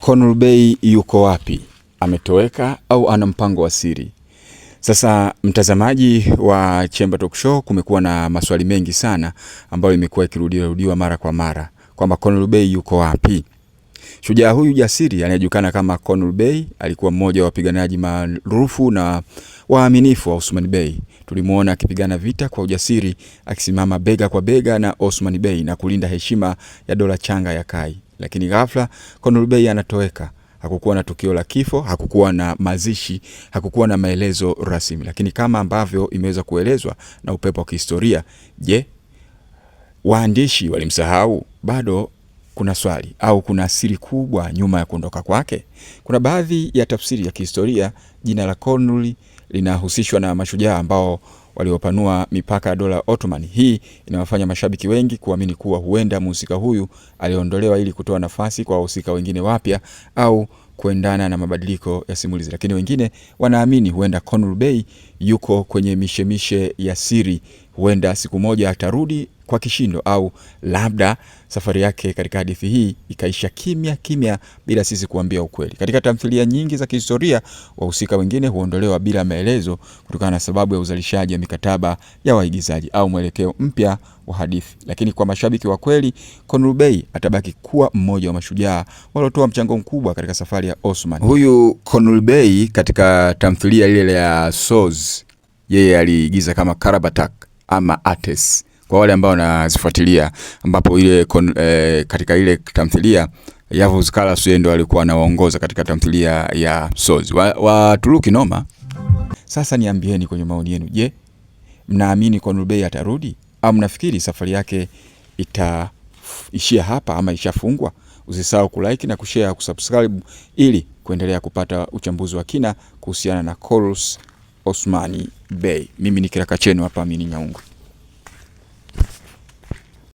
Conol Bey yuko wapi? Ametoweka au ana mpango wa siri? Sasa mtazamaji wa Chemba Talk Show, kumekuwa na maswali mengi sana ambayo imekuwa ikirudiwa mara kwa mara kwamba Conol Bey yuko wapi? Shujaa huyu jasiri anayejulikana kama Conol Bey alikuwa mmoja wa wapiganaji maarufu na waaminifu wa Osman Bey. Tulimuona akipigana vita kwa ujasiri, akisimama bega kwa bega na Osman Bey na kulinda heshima ya dola changa ya Kai. Lakini ghafla Conol Bey anatoweka. Hakukuwa na tukio la kifo, hakukuwa na mazishi, hakukuwa na maelezo rasmi. Lakini kama ambavyo imeweza kuelezwa na upepo wa kihistoria, je, waandishi walimsahau? Bado kuna swali au kuna siri kubwa nyuma ya kuondoka kwake? Kuna baadhi ya tafsiri ya kihistoria jina la Conol linahusishwa na mashujaa ambao waliopanua mipaka ya dola Ottoman. Hii inawafanya mashabiki wengi kuamini kuwa huenda mhusika huyu aliondolewa ili kutoa nafasi kwa wahusika wengine wapya au kuendana na mabadiliko ya simulizi. Lakini wengine wanaamini huenda Conol Bey yuko kwenye mishemishe ya siri, huenda siku moja atarudi kwa kishindo, au labda safari yake katika hadithi hii ikaisha kimya kimya bila sisi kuambia ukweli. Katika tamthilia nyingi za kihistoria, wahusika wengine huondolewa bila maelezo kutokana na sababu ya uzalishaji wa mikataba ya waigizaji au mwelekeo mpya wa hadithi. Lakini kwa mashabiki wa kweli, Conol Bey atabaki kuwa mmoja wa mashujaa waliotoa mchango mkubwa katika safari ya Osman. Huyu Conol Bey katika tamthilia ile ya Soz, yeye aliigiza kama Karabatak ama Ates, kwa wale ambao wanazifuatilia, ambapo ile katika ile tamthilia Yavuz Kalas ndo alikuwa anaongoza katika tamthilia ya Soz. Waturuki noma. Sasa niambieni kwenye maoni yenu, je, mnaamini Conol Bey atarudi au mnafikiri safari yake itaishia hapa ama ishafungwa? Usisahau kulike na kushare, kusubscribe ili kuendelea kupata uchambuzi wa kina kuhusiana na Conol Osman Bey. Mimi ni kiraka chenu hapa, Amini Nyaungu.